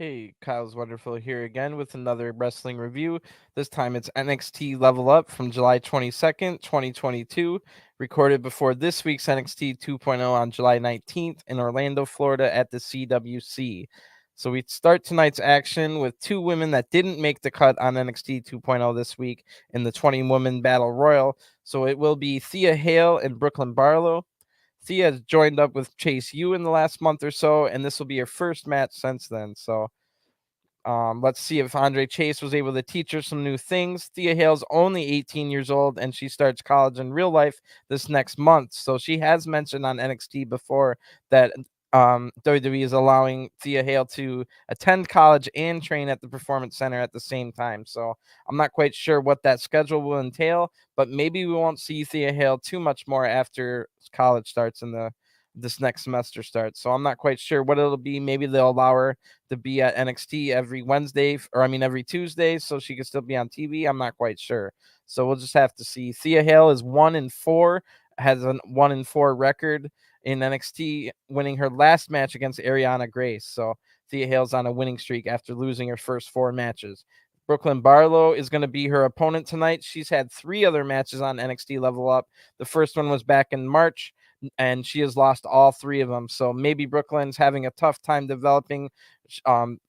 Hey, Kyle's Wonderful here again with another wrestling review. This time it's NXT Level Up from July 22nd, 2022, recorded before this week's NXT 2.0 on July 19th in Orlando, Florida at the CWC. So we start tonight's action with two women that didn't make the cut on NXT 2.0 this week in the 20-woman Battle Royal. So it will be Thea Hale and Brooklyn Barlow. Thea has joined up with Chase U in the last month or so, and this will be her first match since then. So let's see if Andre Chase was able to teach her some new things. Thea Hale's only 18 years old, and she starts college in real life this next month. So she has mentioned on NXT before that WWE is allowing Thea Hale to attend college and train at the Performance Center at the same time. So I'm not quite sure what that schedule will entail, but maybe we won't see Thea Hale too much more after college starts in the this next semester starts. So I'm not quite sure what it'll be. Maybe they'll allow her to be at NXT every Wednesday, or I mean every Tuesday, so she can still be on TV. I'm not quite sure. So we'll just have to see. Thea Hale is 1-4, has a 1-4 record in NXT, winning her last match against Ariana Grace. So Thea Hale's on a winning streak after losing her first 4 matches. Brooklyn Barlow is going to be her opponent tonight. She's had 3 other matches on NXT Level Up. The first one was back in March, and she has lost all 3 of them. So maybe Brooklyn's having a tough time developing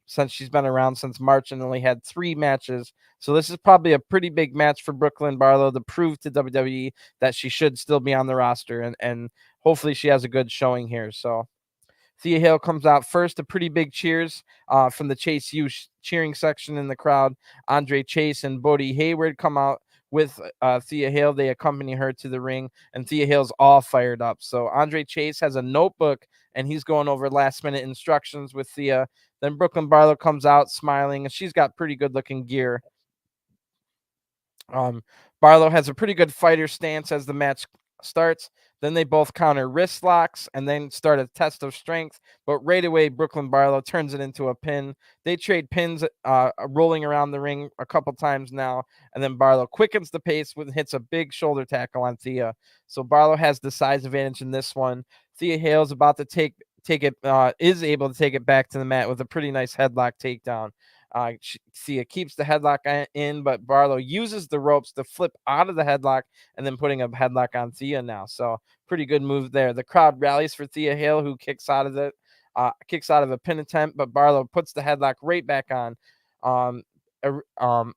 since she's been around since March and only had 3 matches. So this is probably a pretty big match for Brooklyn Barlow to prove to WWE that she should still be on the roster, and hopefully she has a good showing here. So Thea Hale comes out first. A pretty big cheers from the Chase U cheering section in the crowd. Andre Chase and Bodie Hayward come out with Thea Hale. They accompany her to the ring, and Thea Hale's all fired up. So Andre Chase has a notebook, and he's going over last-minute instructions with Thea. Then Brooklyn Barlow comes out smiling, and she's got pretty good-looking gear. Um, Barlow has a pretty good fighter stance as the match starts. Then they both counter wrist locks and then start a test of strength. But right away, Brooklyn Barlow turns it into a pin. They trade pins, rolling around the ring a couple times now. And then Barlow quickens the pace with hits a big shoulder tackle on Thea. So Barlow has the size advantage in this one. Thea Hale's about to take it, is able to take it back to the mat with a pretty nice headlock takedown. Thea keeps the headlock in, but Barlow uses the ropes to flip out of the headlock and then putting a headlock on Thea now. So pretty good move there. The crowd rallies for Thea Hale, who kicks out of a pin attempt, but Barlow puts the headlock right back on. Um,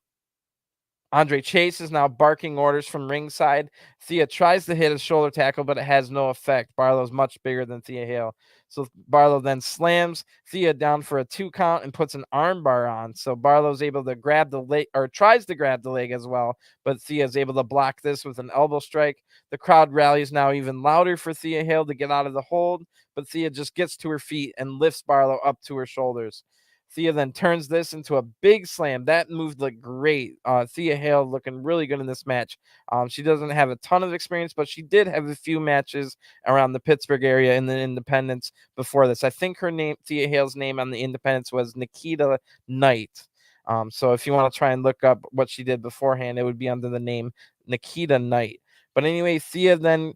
Andre Chase is now barking orders from ringside. Thea tries to hit a shoulder tackle, but it has no effect. Barlow's much bigger than Thea Hale. So Barlow then slams Thea down for a 2 count and puts an arm bar on. So Barlow's able to grab the leg, or tries to grab the leg as well, but Thea's able to block this with an elbow strike. The crowd rallies now even louder for Thea Hale to get out of the hold, but Thea just gets to her feet and lifts Barlow up to her shoulders. Thea then turns this into a big slam. That move looked great. Thea Hale looking really good in this match. She doesn't have a ton of experience, but she did have a few matches around the Pittsburgh area in the Independents before this. I think her name, Thea Hale's name on the Independents, was Nikita Knight. So if you want to try and look up what she did beforehand, it would be under the name Nikita Knight. But anyway, Thea then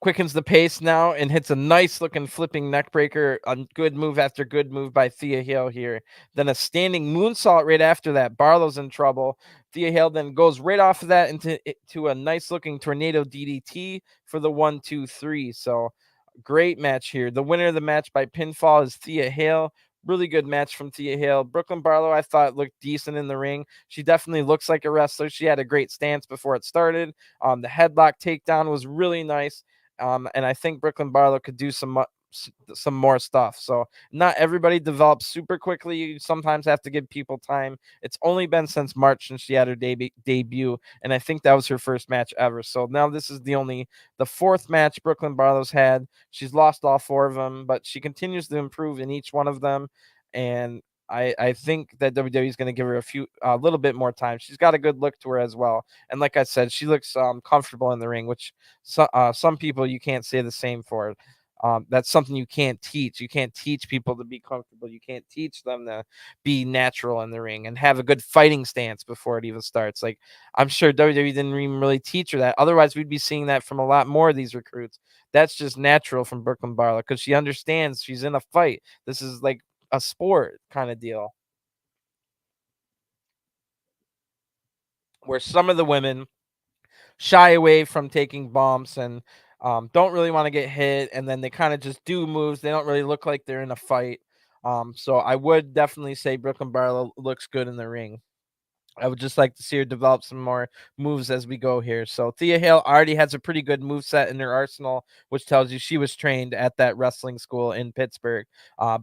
quickens the pace now and hits a nice looking flipping neck breaker. A good move after good move by Thea Hale here. Then a standing moonsault right after that. Barlow's in trouble. Thea Hale then goes right off of that into a nice looking tornado DDT for the 1-2-3. So great match here. The winner of the match by pinfall is Thea Hale. Really good match from Thea Hale. Brooklyn Barlow, I thought, looked decent in the ring. She definitely looks like a wrestler. She had a great stance before it started. The headlock takedown was really nice. And I think Brooklyn Barlow could do some more stuff. So not everybody develops super quickly. You sometimes have to give people time. It's only been since March since she had her debut, and I think that was her first match ever. So now this is the 4th match Brooklyn Barlow's had. She's lost all 4 of them, but she continues to improve in each one of them, and I think that WWE is going to give her a little bit more time. She's got a good look to her as well. And like I said, she looks comfortable in the ring, which some people you can't say the same for. That's something you can't teach. You can't teach people to be comfortable. You can't teach them to be natural in the ring and have a good fighting stance before it even starts. Like, I'm sure WWE didn't even really teach her that. Otherwise, we'd be seeing that from a lot more of these recruits. That's just natural from Brooklyn Barlow because she understands she's in a fight. This is like a sport kind of deal where some of the women shy away from taking bumps and don't really want to get hit, and then they kind of just do moves. They don't really look like they're in a fight. So I would definitely say Brooklyn Barlow looks good in the ring. I would just like to see her develop some more moves as we go here. So Thea Hale already has a pretty good move set in her arsenal, which tells you she was trained at that wrestling school in Pittsburgh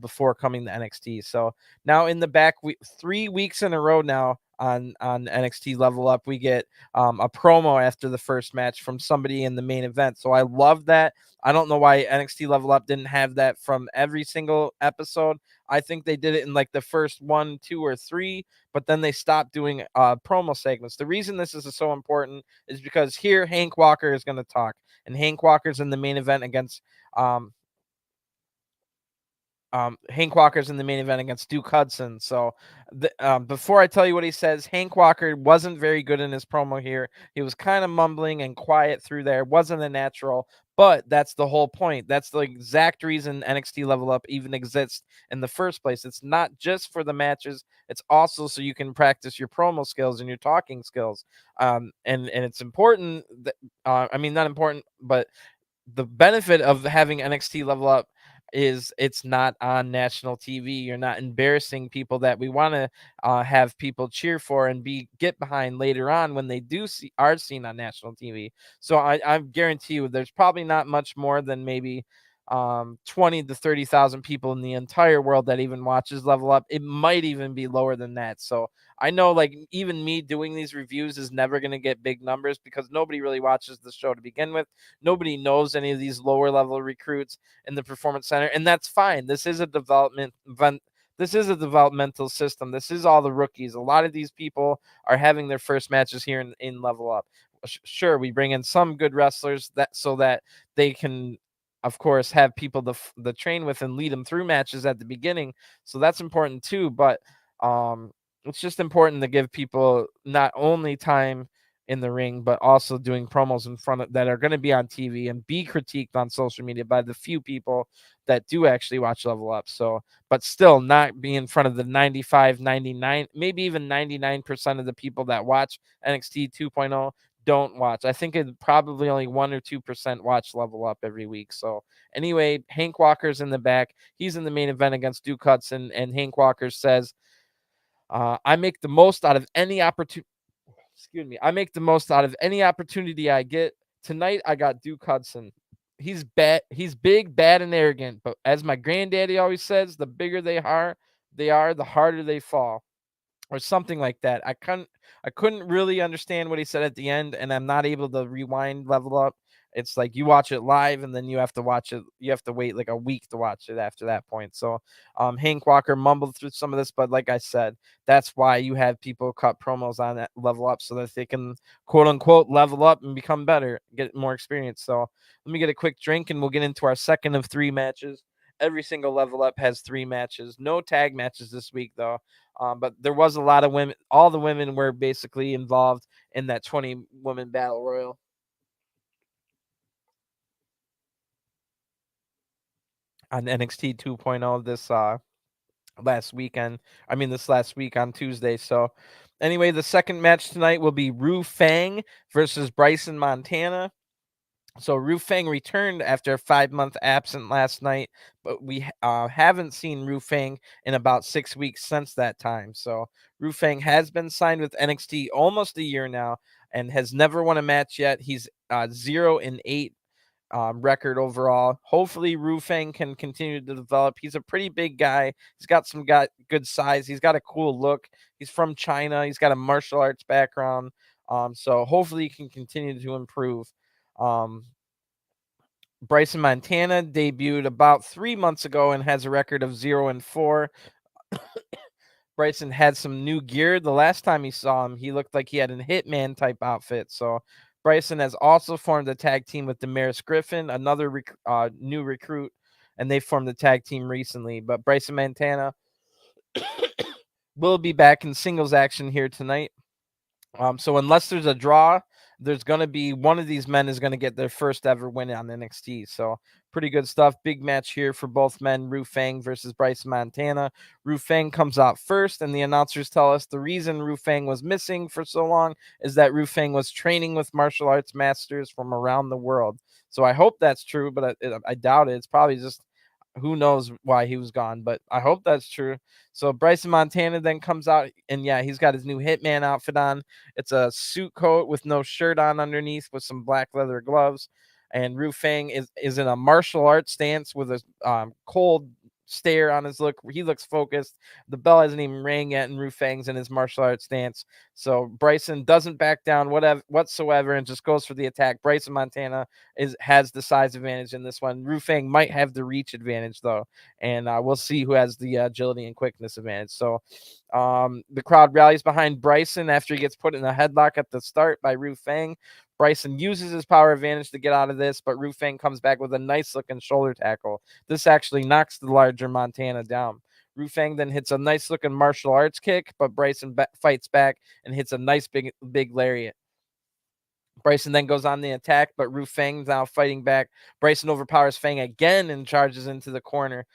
before coming to NXT. So now in the back, 3 weeks in a row now on NXT Level Up, we get a promo after the first match from somebody in the main event. So I love that. I don't know why NXT Level Up didn't have that from every single episode. I think they did it in like the first 1, 2, or 3, but then they stopped doing promo segments. The reason this is so important is because here Hank Walker is going to talk, and Hank Walker's in the main event against um, Hank Walker's in the main event against Duke Hudson. So before I tell you what he says, Hank Walker wasn't very good in his promo here. He was kind of mumbling and quiet through there. Wasn't a natural, but that's the whole point. That's the exact reason NXT Level Up even exists in the first place. It's not just for the matches. It's also so you can practice your promo skills and your talking skills. And it's important that, I mean, not important, but the benefit of having NXT Level Up is it's not on national TV. You're not embarrassing people that we want to have people cheer for and be get behind later on when they are seen on national TV. So I guarantee you, there's probably not much more than maybe 20 to 30,000 people in the entire world that even watches Level Up. It might even be lower than that. So I know, like, even me doing these reviews is never going to get big numbers because nobody really watches the show to begin with. Nobody knows any of these lower level recruits in the performance center, and that's fine. This is a development event. This is a developmental system. This is all the rookies. A lot of these people are having their first matches here in Level Up. Sure, we bring in some good wrestlers that so that they can, of course, have people to train with and lead them through matches at the beginning. So that's important too. But um, it's just important to give people not only time in the ring, but also doing promos in front of that are going to be on TV and be critiqued on social media by the few people that do actually watch Level Up. So, but still not be in front of the 95, 99, maybe even 99% of the people that watch NXT 2.0 don't watch. I think it probably only 1 or 2% watch Level Up every week. So anyway, Hank Walker's in the back. He's in the main event against Duke Hudson, and Hank Walker says, I make the most out of any opportunity. Excuse me. I make the most out of any opportunity I get. Tonight I got Duke Hudson. He's bad. He's big, bad, and arrogant. But as my granddaddy always says, the bigger they are, the harder they fall, or something like that. I couldn't really understand what he said at the end, and I'm not able to rewind Level Up. It's like you watch it live and then you have to watch it. You have to wait like a week to watch it after that point. So Hank Walker mumbled through some of this, but like I said, that's why you have people cut promos on that Level Up so that they can quote unquote level up and become better, get more experience. So let me get a quick drink and we'll get into our second of 3 matches. Every single Level Up has 3 matches. No tag matches this week though. But there was a lot of women. All the women were basically involved in that 20-woman battle royal on NXT 2.0 this last weekend. I mean, this last week on Tuesday. So, anyway, the second match tonight will be Feng versus Bryson Montana. So Feng returned after a 5-month absent last night, but we haven't seen Feng in about 6 weeks since that time. So Feng has been signed with NXT almost a year now and has never won a match yet. He's 0-8 record overall. Hopefully Feng can continue to develop. He's a pretty big guy. Got good size. He's got a cool look. He's from China. He's got a martial arts background. So hopefully he can continue to improve. Um, Bryson Montana debuted about 3 months ago and has a record of 0-4. Bryson had some new gear. The last time he saw him, he looked like he had a Hitman type outfit. So Bryson has also formed a tag team with Damaris Griffin, another new recruit, and they formed a tag team recently. But Bryson Montana will be back in singles action here tonight. So unless there's a draw, there's going to be one of these men is going to get their first ever win on NXT. So pretty good stuff. Big match here for both men. Feng versus Bryson Montana. Feng comes out first, and the announcers tell us the reason Feng was missing for so long is that Feng was training with martial arts masters from around the world. So I hope that's true, but I doubt it. It's probably just who knows why he was gone, but I hope that's true. So Bryson Montana then comes out, and yeah, he's got his new Hitman outfit on. It's a suit coat with no shirt on underneath with some black leather gloves. And Feng is in a martial arts stance with a cold stare on his look. He looks focused. The bell hasn't even rang yet, and Feng's in his martial arts stance. So Bryson doesn't back down whatsoever and just goes for the attack. Bryson Montana has the size advantage in this one. Feng might have the reach advantage though, and we'll see who has the agility and quickness advantage. So the crowd rallies behind Bryson after he gets put in a headlock at the start by Feng. Bryson uses his power advantage to get out of this, but Feng comes back with a nice looking shoulder tackle. This actually knocks the larger Montana down. Feng then hits a nice looking martial arts kick, but Bryson fights back and hits a nice big lariat. Bryson then goes on the attack, but Feng's now fighting back. Bryson overpowers Feng again and charges into the corner.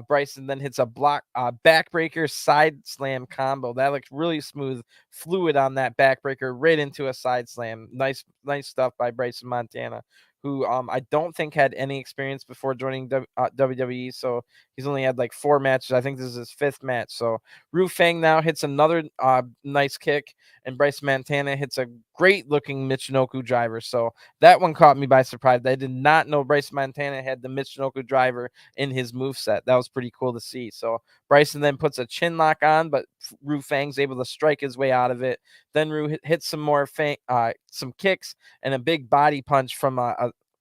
Bryson then hits a backbreaker side slam combo. That looks really smooth, fluid on that backbreaker, right into a side slam. Nice stuff by Bryson Montana, who I don't think had any experience before joining WWE. So he's only had like 4 matches. I think this is his 5th match. So Feng now hits another nice kick, and Bryson Montana hits a great looking Michinoku driver. So that one caught me by surprise. I did not know Bryson Montana had the Michinoku driver in his moveset. That was pretty cool to see. So Bryson then puts a chin lock on, but Feng's able to strike his way out of it. Then hits some more some kicks and a big body punch from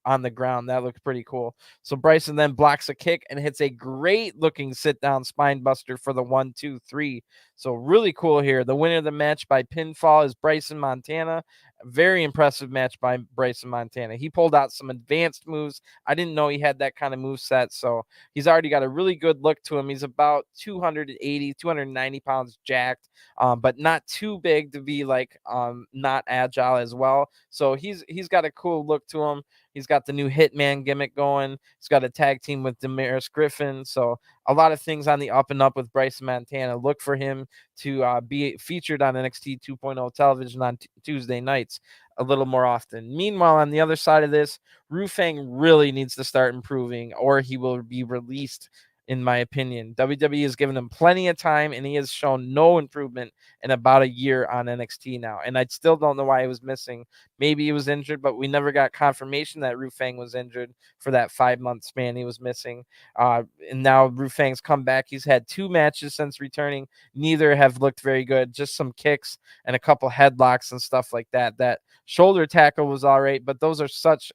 on the ground. That looked pretty cool. So Bryson then blocks a kick and hits a great looking sit down spine buster for the 1-2-3. So really cool here. The winner of the match by pinfall is Bryson Montana. Very impressive match by Bryson Montana. He pulled out some advanced moves. I didn't know he had that kind of move set. So he's already got a really good look to him. He's about 280, 290 pounds jacked, but not too big to be like not agile as well. So he's got a cool look to him. He's got the new Hitman gimmick going. He's got a tag team with Damaris Griffin. So a lot of things on the up and up with Bryson Montana. Look for him to be featured on NXT 2.0 television on Tuesday nights a little more often. Meanwhile, on the other side of this, Feng really needs to start improving or he will be released, in my opinion. WWE has given him plenty of time, and he has shown no improvement in about a year on NXT now. And I still don't know why he was missing. Maybe he was injured, but we never got confirmation that Feng was injured for that 5-month span he was missing. And now Feng's come back. He's had 2 matches since returning. Neither have looked very good. Just some kicks and a couple headlocks and stuff like that. That shoulder tackle was all right, but those are such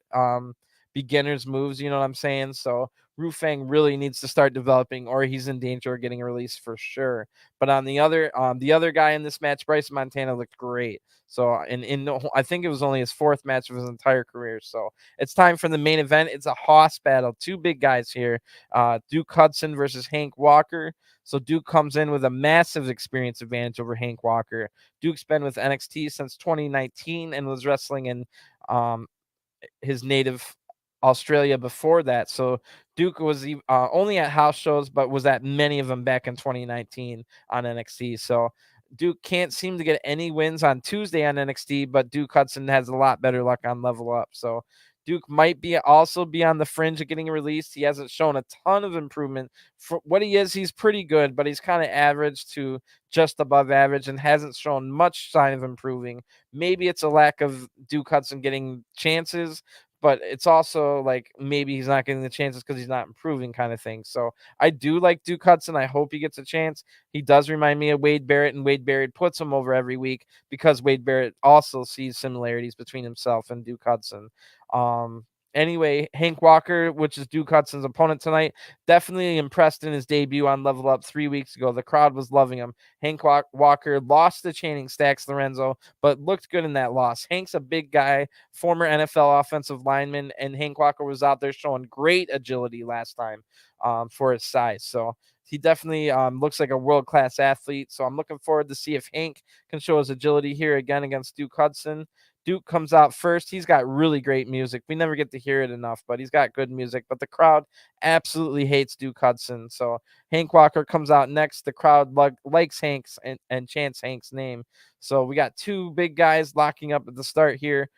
beginner's moves, you know what I'm saying? So Feng really needs to start developing, or he's in danger of getting released for sure. But on the other guy in this match, Bryson Montana looked great. So I think it was only his 4th match of his entire career. So it's time for the main event. It's a hoss battle. 2 big guys here. Duke Hudson versus Hank Walker. So Duke comes in with a massive experience advantage over Hank Walker. Duke's been with NXT since 2019 and was wrestling in his native Australia before that. So Duke was only at house shows, but was at many of them back in 2019 on NXT. So Duke can't seem to get any wins on Tuesday on NXT, but Duke Hudson has a lot better luck on Level Up. So Duke might also be on the fringe of getting released. He hasn't shown a ton of improvement. For what he is, he's pretty good, but he's kind of average to just above average and hasn't shown much sign of improving. Maybe it's a lack of Duke Hudson getting chances, but it's also like maybe he's not getting the chances because he's not improving kind of thing. So I do like Duke Hudson. I hope he gets a chance. He does remind me of Wade Barrett, and Wade Barrett puts him over every week because Wade Barrett also sees similarities between himself and Duke Hudson. anyway, Hank Walker, which is Duke Hudson's opponent tonight, definitely impressed in his debut on Level Up 3 weeks ago. The crowd was loving him. Hank Walker lost to Channing Stacks Lorenzo, but looked good in that loss. Hank's a big guy, former NFL offensive lineman, and Hank Walker was out there showing great agility last time for his size. So he definitely looks like a world-class athlete. So I'm looking forward to see if Hank can show his agility here again against Duke Hudson. Duke comes out first. He's got really great music. We never get to hear it enough, but he's got good music. But the crowd absolutely hates Duke Hudson. So Hank Walker comes out next. The crowd likes Hank's and chants Hank's name. So we got two big guys locking up at the start here.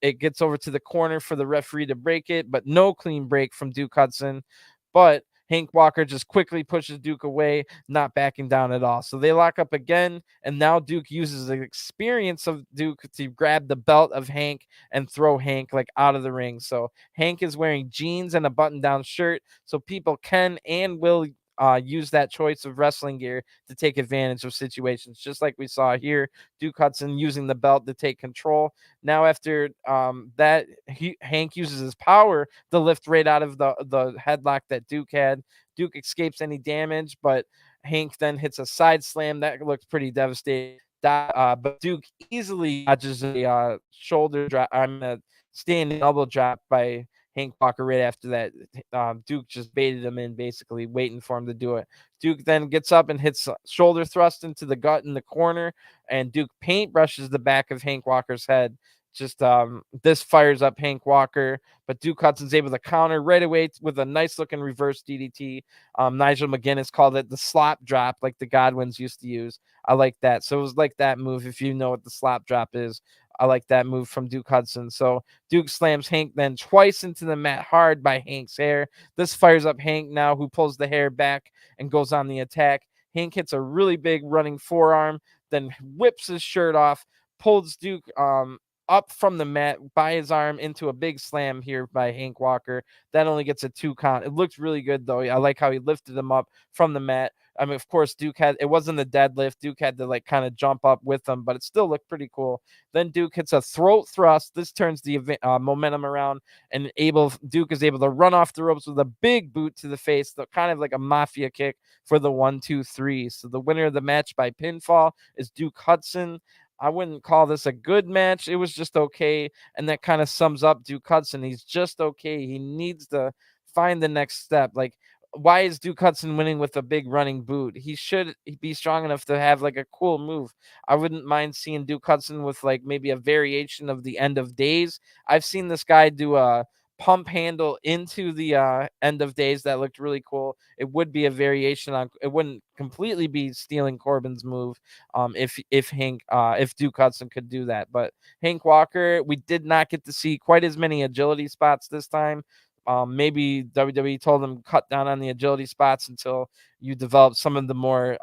It gets over to the corner for the referee to break it, but no clean break from Duke Hudson. But Hank Walker just quickly pushes Duke away, not backing down at all. So they lock up again, and now Duke uses the experience of Duke to grab the belt of Hank and throw Hank like out of the ring. So Hank is wearing jeans and a button-down shirt, so people can and will use that choice of wrestling gear to take advantage of situations, just like we saw here. Duke Hudson using the belt to take control. Now, after that, Hank uses his power to lift right out of the headlock that Duke had. Duke escapes any damage, but Hank then hits a side slam that looks pretty devastating. But Duke easily dodges a shoulder drop. I'm a standing elbow drop by Hank Walker right after that. Duke just baited him in, basically waiting for him to do it. Duke then gets up and hits a shoulder thrust into the gut in the corner, and Duke paintbrushes the back of Hank Walker's head. Just this fires up Hank Walker, but Duke Hudson's able to counter right away with a nice looking reverse DDT. Nigel McGuinness called it the slop drop, like the Godwins used to use. I like that. So it was like that move. If you know what the slop drop is, I like that move from Duke Hudson. So Duke slams Hank then twice into the mat hard by Hank's hair. This fires up Hank now, who pulls the hair back and goes on the attack. Hank hits a really big running forearm, then whips his shirt off, pulls Duke up from the mat by his arm into a big slam here by Hank Walker. That only gets a 2 count. It looked really good, though. I like how he lifted him up from the mat. I mean, of course, it wasn't a deadlift. Duke had to like kind of jump up with him, but it still looked pretty cool. Then Duke hits a throat thrust. This turns the momentum around, and Duke is able to run off the ropes with a big boot to the face, kind of like a mafia kick for the 1-2-3. So the winner of the match by pinfall is Duke Hudson. I wouldn't call this a good match. It was just okay. And that kind of sums up Duke Hudson. He's just okay. He needs to find the next step. Like, why is Duke Hudson winning with a big running boot? He should be strong enough to have like a cool move. I wouldn't mind seeing Duke Hudson with like maybe a variation of the end of days. I've seen this guy do a pump handle into the end of days that looked really cool. It would be a variation on it, wouldn't completely be stealing Corbin's move if Duke Hudson could do that. But Hank Walker, we did not get to see quite as many agility spots this time. Maybe WWE told him cut down on the agility spots until you develop some of the more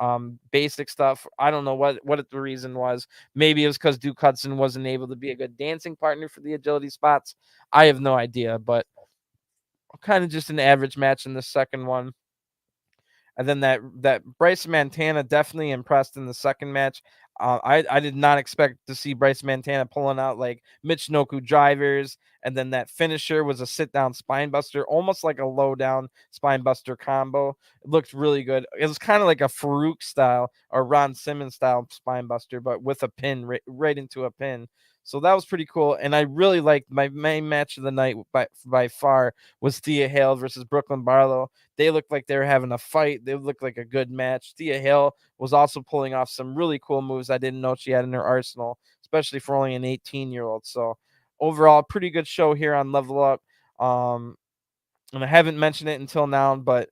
basic stuff. I don't know what the reason was. Maybe it was because Duke Hudson wasn't able to be a good dancing partner for the agility spots. I have no idea, but kind of just an average match in the second one. And then that Bryson Montana definitely impressed in the second match. I did not expect to see Bryson Montana pulling out like Michinoku drivers, and then that finisher was a sit down spine buster, almost like a low down spine buster combo. It looked really good. It was kind of like a Farouk style or Ron Simmons style spine buster, but with a pin right into a pin. So that was pretty cool. And I really liked my main match of the night by far was Thea Hale versus Brooklyn Barlow. They looked like they were having a fight. They looked like a good match. Thea Hale was also pulling off some really cool moves I didn't know she had in her arsenal, especially for only an 18-year-old. So overall, pretty good show here on Level Up. And I haven't mentioned it until now, but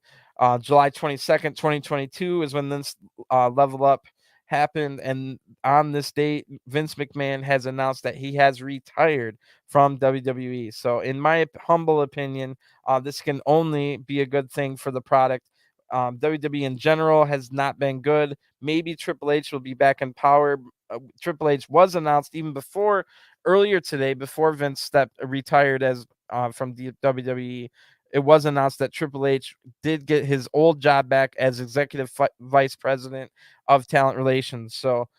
July 22nd, 2022 is when this Level Up happened. And on this date, Vince McMahon has announced that he has retired from WWE. So in my humble opinion, this can only be a good thing for the product. WWE in general has not been good. Maybe Triple H will be back in power. Triple H was announced even earlier today, before Vince retired as from the WWE. It was announced that Triple H did get his old job back as executive vice president of talent relations. So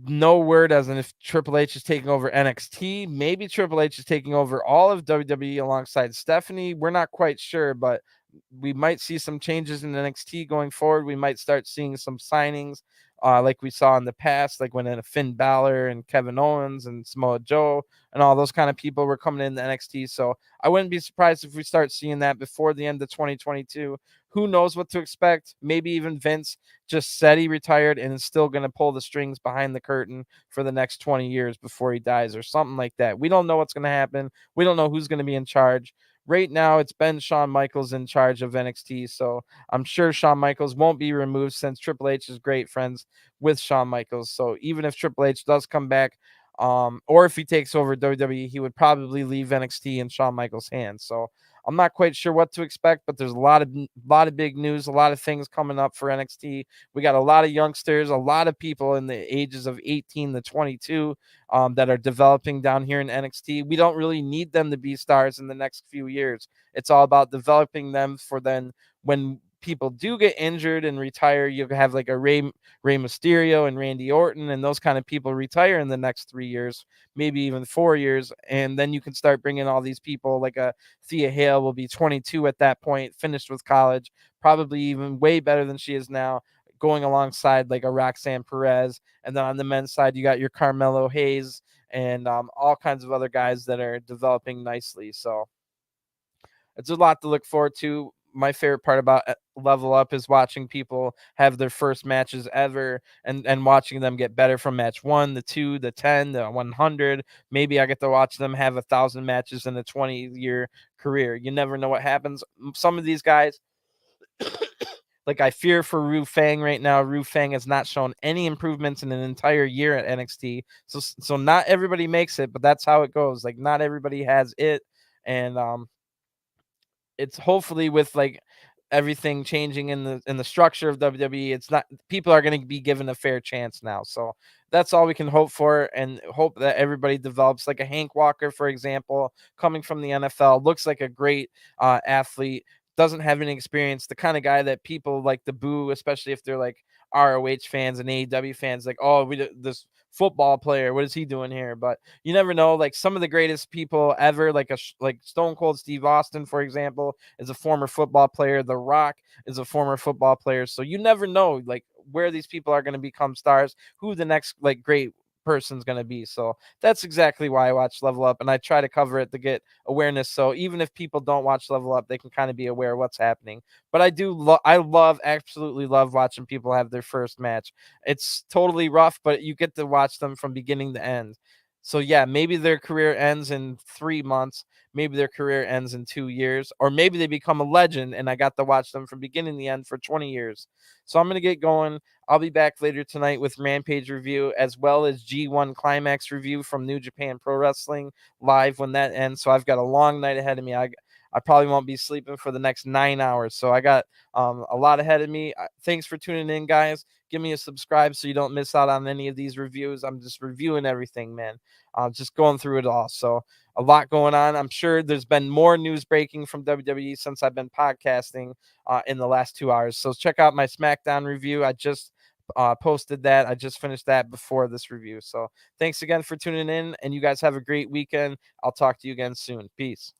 no word as in if Triple H is taking over NXT. Maybe Triple H is taking over all of WWE alongside Stephanie. We're not quite sure, but we might see some changes in NXT going forward. We might start seeing some signings like we saw in the past, like when Finn Balor and Kevin Owens and Samoa Joe and all those kind of people were coming into NXT. So I wouldn't be surprised if we start seeing that before the end of 2022. Who knows what to expect? Maybe even Vince just said he retired and is still going to pull the strings behind the curtain for the next 20 years before he dies or something like that. We don't know what's going to happen. We don't know who's going to be in charge. Right now, it's been Shawn Michaels in charge of NXT, so I'm sure Shawn Michaels won't be removed since Triple H is great friends with Shawn Michaels. So even if Triple H does come back, or if he takes over WWE, he would probably leave NXT in Shawn Michaels' hands. So I'm not quite sure what to expect, but there's a lot of big news, a lot of things coming up for NXT. We got a lot of youngsters, a lot of people in the ages of 18 to 22 that are developing down here in NXT. We don't really need them to be stars in the next few years. It's all about developing them for then when people do get injured and retire, you have like a Rey Mysterio and Randy Orton and those kind of people retire in the next 3 years, maybe even 4 years, and then you can start bringing all these people like a Thea Hale will be 22 at that point, finished with college, probably even way better than she is now, going alongside like a Roxanne Perez. And then on the men's side, you got your Carmelo Hayes and all kinds of other guys that are developing nicely. So it's a lot to look forward to. My favorite part about Level Up is watching people have their first matches ever and watching them get better from match 1, the 2, the 10, the 100. Maybe I get to watch them have 1,000 matches in a 20-year career. You never know what happens. Some of these guys, like I fear for Feng right now. Feng has not shown any improvements in an entire year at NXT. So not everybody makes it, but that's how it goes. Like not everybody has it. And it's hopefully with like everything changing in the structure of WWE, it's not people are going to be given a fair chance now. So that's all we can hope for, and hope that everybody develops. Like a Hank Walker, for example, coming from the NFL, looks like a great athlete, doesn't have any experience, the kind of guy that people like to boo, especially if they're like ROH fans and AEW fans, like, oh, this football player, what is he doing here? But you never know. Like some of the greatest people ever, like Stone Cold Steve Austin, for example, is a former football player. The Rock is a former football player. So you never know, like where these people are going to become stars, who the next like great person's going to be. So that's exactly why I watch Level Up, and I try to cover it to get awareness. So even if people don't watch Level Up, they can kind of be aware of what's happening. But absolutely love watching people have their first match. It's totally rough, but you get to watch them from beginning to end. So yeah, maybe their career ends in 3 months, maybe their career ends in 2 years, or maybe they become a legend and I got to watch them from beginning to end for 20 years. So I'm going to get going. I'll be back later tonight with Rampage review as well as G1 Climax review from New Japan Pro Wrestling live when that ends. So I've got a long night ahead of me. I probably won't be sleeping for the next 9 hours. So I got a lot ahead of me. Thanks for tuning in, guys. Give me a subscribe so you don't miss out on any of these reviews. I'm just reviewing everything, man. Just going through it all. So a lot going on. I'm sure there's been more news breaking from WWE since I've been podcasting in the last 2 hours. So check out my SmackDown review. I just posted that. I just finished that before this review. So thanks again for tuning in, and you guys have a great weekend. I'll talk to you again soon. Peace.